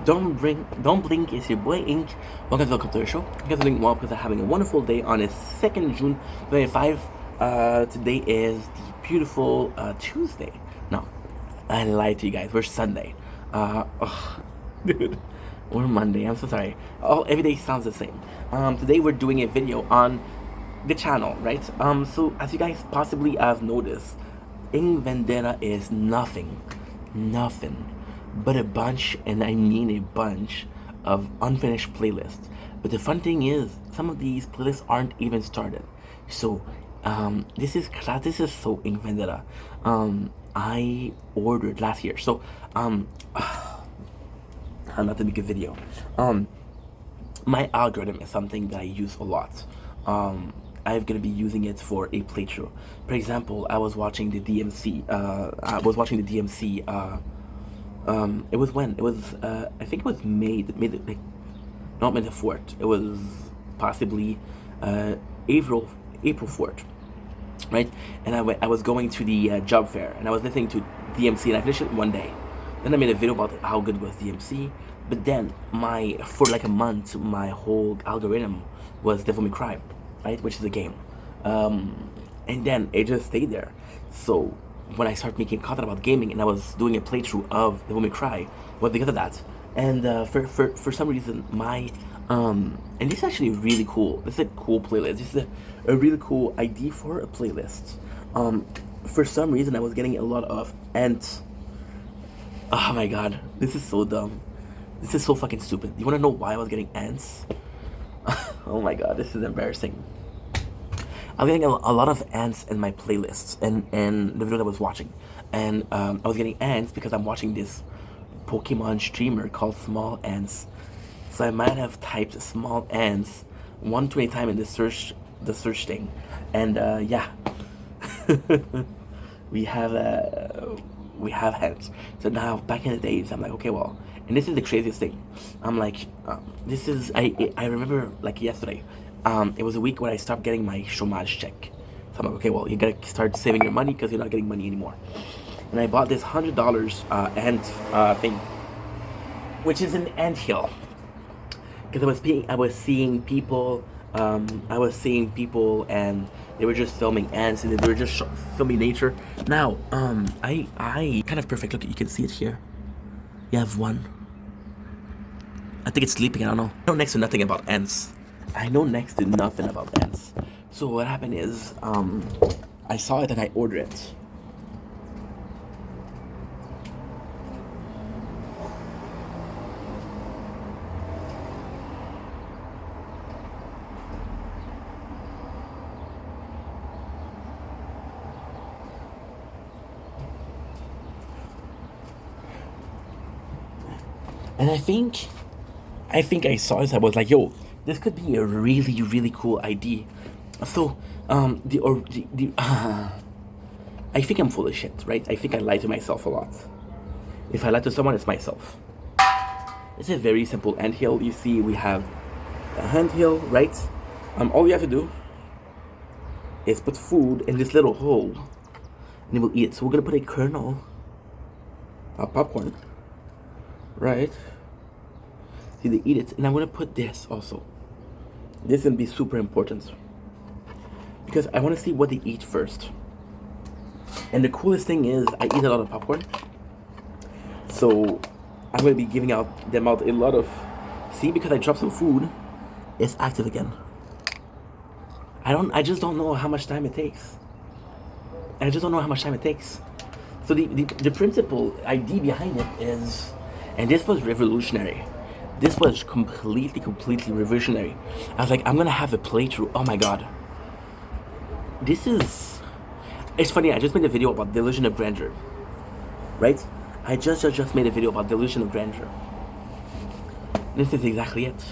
Don't blink, it's your boy Ink. Welcome to the show. You guys are doing well because I'm having a wonderful day on a 2nd June 25. Today is the beautiful Tuesday. No, I lied to you guys. We're Sunday. Dude, we're Monday. I'm so sorry. Every day sounds the same. Today we're doing a video on the channel, right? So as you guys possibly have noticed, Ing Vendetta is nothing but a bunch, and I mean a bunch, of unfinished playlists. But the fun thing is, some of these playlists aren't even started. So, this is so Ing Vendetta. I ordered last year. So, not to make a video. My algorithm is something that I use a lot. I'm gonna be using it for a playthrough. For example, I was watching the DMC. It was when it was. I think it was like, not May the 4th. It was possibly April 4th, right? And I was going to the job fair, and I was listening to DMC, and I finished it one day. Then I made a video about how good was DMC. But then for like a month, my whole algorithm was Devil May Cry, right, which is a game, and then it just stayed there. So when I started making content about gaming, and I was doing a playthrough of Devil May Cry, well, because of that, and for some reason and this is actually really cool. This is a cool playlist. This is a really cool idea for a playlist. For some reason, I was getting a lot of ants. Oh my god, this is so dumb. This is so fucking stupid. You wanna know why I was getting ants? Oh my god, this is embarrassing. I was getting a lot of ants in my playlists and the video that I was watching. And I was getting ants because I'm watching this Pokemon streamer called Small Ants. So I might have typed small ants 120 times in the search thing. And yeah. we have ants. So now back in the days, I'm like, okay, well, and this is the craziest thing. I'm like, I remember like yesterday. It was a week when I stopped getting my chômage check. So I'm like, okay, well, you gotta start saving your money because you're not getting money anymore. And I bought this $100 ant thing, which is an ant hill. Because I was seeing people, and they were just filming ants, and they were just filming nature. Now, I kind of perfect. Look, you can see it here. You have one. I think it's sleeping. I don't know. I know next to nothing about ants. So what happened is, I saw it and I ordered it. And I think I saw it. I was like, "Yo, this could be a really, really cool idea." So, I think I'm full of shit, right? I think I lie to myself a lot. If I lie to someone, it's myself. It's a very simple anthill. You see, we have a anthill, right? All you have to do is put food in this little hole, and it will eat it. So we're gonna put a kernel of popcorn, right? See, they eat it, and I'm gonna put this also. This is gonna be super important because I want to see what they eat first. And the coolest thing is, I eat a lot of popcorn, so I'm gonna be giving them out a lot of. See, because I dropped some food, it's active again. I just don't know how much time it takes. So the principal idea behind it is, and this was revolutionary. This was completely revolutionary. I was like, I'm gonna have a playthrough. Oh my god. It's funny, I just made a video about Delusion of Grandeur. Right? I just made a video about Delusion of Grandeur. This is exactly it.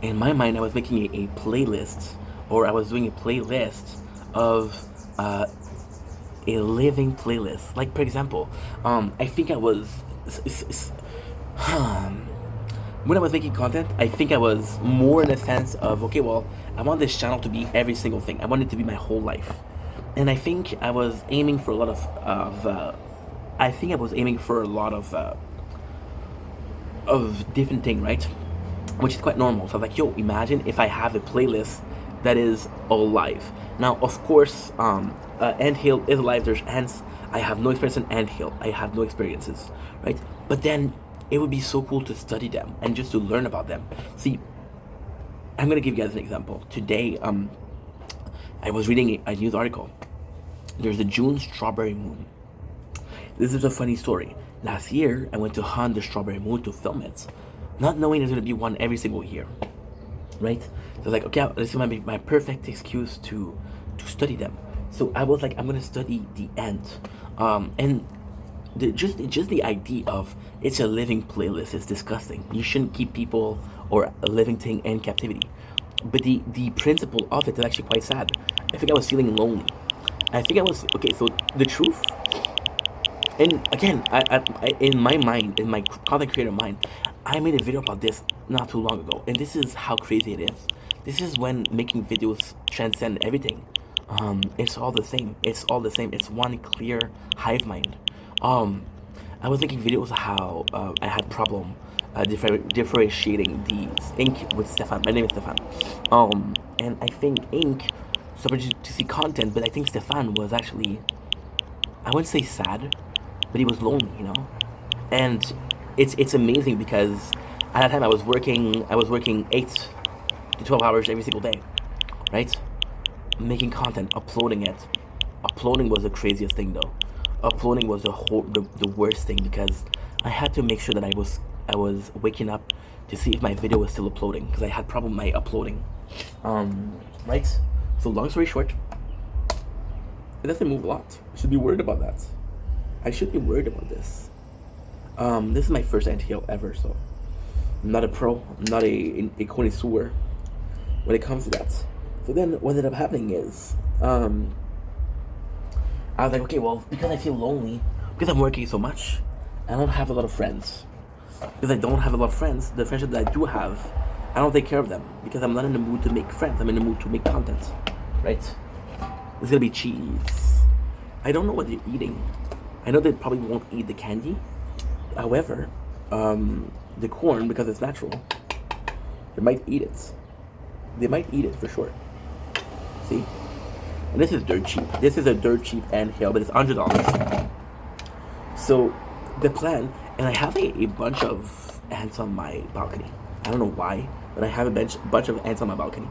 In my mind, I was making a playlist, or I was doing a playlist of a living playlist. Like, for example, I think I was when I was making content, I think I was more in a sense of, okay, well, I want this channel to be every single thing. I want it to be my whole life. And I think I was aiming for a lot of of different thing, right? Which is quite normal. So I was like, yo, imagine if I have a playlist that is all live. Now, of course, Anthill is alive. There's ants. I have no experience in Anthill. I have no experiences, right? But then it would be so cool to study them and just to learn about them. See, I'm gonna give you guys an example. Today, I was reading a news article. There's a June strawberry moon. This is a funny story. Last year, I went to hunt the strawberry moon to film it, not knowing there's gonna be one every single year, right? So I was like, okay, this is my perfect excuse to study them. So I was like, I'm gonna study the ant, and just the idea of it's a living playlist is disgusting. You shouldn't keep people or a living thing in captivity. But the principle of it is actually quite sad. I think I was feeling lonely. I think I was okay. So the truth, and again, in my mind, in my content creator mind, I made a video about this not too long ago, and this is how crazy it is. This is when making videos transcend everything. It's all the same. It's all the same. It's one clear hive mind. I was making videos how I had problem differentiating the ink with Stefan. My name is Stefan. And I think ink started to see content, but I think Stefan was actually, I wouldn't say sad, but he was lonely, you know. And it's amazing because at that time I was working 8 to 12 hours every single day, right? Making content, uploading it. Uploading was the craziest thing though. Uploading was the worst thing because I had to make sure that I was waking up to see if my video was still uploading because I had problem with my uploading. Right? So long story short, it doesn't move a lot. I should be worried about that. I should be worried about this. This is my first Anthill ever, so I'm not a pro. I'm not a connoisseur when it comes to that. So then what ended up happening is, I was like, okay, well, because I feel lonely, because I'm working so much, I don't have a lot of friends. Because I don't have a lot of friends, the friendship that I do have, I don't take care of them. Because I'm not in the mood to make friends, I'm in the mood to make content. Right? It's gonna be cheese. I don't know what they're eating. I know they probably won't eat the candy. However, the corn, because it's natural, they might eat it. They might eat it for sure. See? And this is dirt cheap. This is a dirt cheap Anthill, but it's $100. So the plan, and I have a bunch of ants on my balcony. I don't know why, but I have a bunch of ants on my balcony.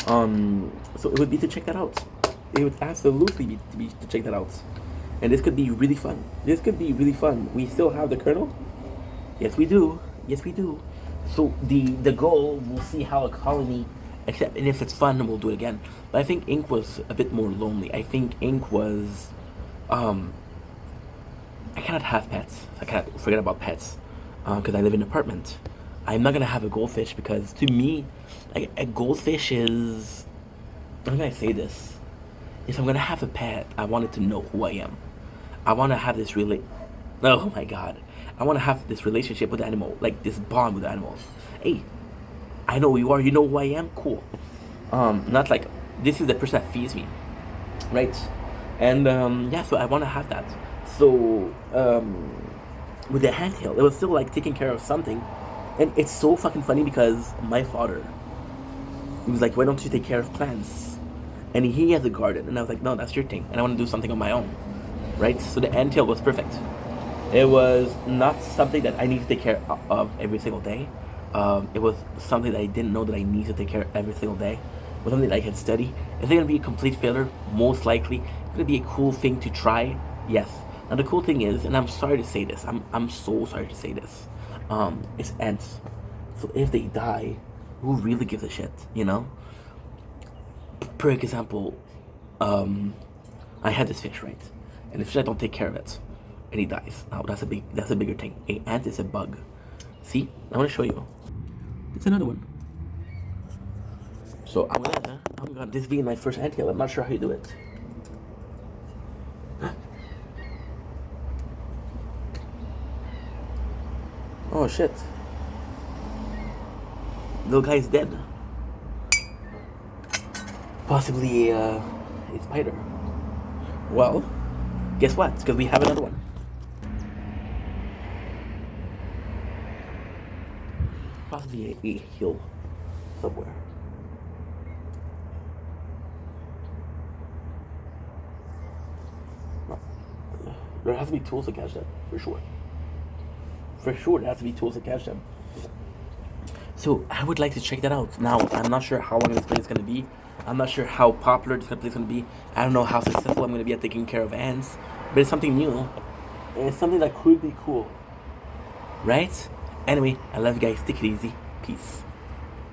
So it would be to check that out. It would absolutely be to check that out. And this could be really fun. This could be really fun. We still have the kernel? Yes, we do. Yes, we do. So the goal, we'll see how a colony, except, and if it's fun, we'll do it again. But I think Ink was a bit more lonely. I think Ink was, I cannot have pets. I cannot forget about pets, because I live in an apartment. I'm not gonna have a goldfish because to me, like a goldfish is, how can I say this? If I'm gonna have a pet, I want it to know who I am. I want to have this oh my god. I want to have this relationship with the animal, like this bond with the animals. Hey, I know who you are, you know who I am? Cool. Not like, this is the person that feeds me, right? And yeah, so I want to have that. So with the handheld, it was still like taking care of something. And it's so fucking funny because my father, he was like, why don't you take care of plants? And he has a garden. And I was like, no, that's your thing. And I want to do something on my own, right? So the anthill was perfect. It was not something that I need to take care of every single day. It was something that I didn't know that I need to take care of every single day. It was something that I can study. Is it going to be a complete failure? Most likely. It's going to be a cool thing to try? Yes. Now the cool thing is, and I'm sorry to say this, I'm so sorry to say this, it's ants. So if they die, who really gives a shit, you know? For example, I had this fish, right? And the fish, I don't take care of it, and he dies. Now that's a bigger thing. An ant is a bug. See, I want to show you. It's another one. So I'm gonna this being my first anthill. I'm not sure how you do it. Oh shit. Little guy's dead. Possibly a spider. Well, guess what? Because we have another one. Possibly a hill somewhere. No. There has to be tools to catch them, for sure. For sure, there has to be tools to catch them. So I would like to check that out. Now, I'm not sure how long this place is going to be. I'm not sure how popular this place is going to be. I don't know how successful I'm going to be at taking care of ants. But it's something new. And it's something that could be cool. Right? Anyway, I love you guys. Take it easy. Peace.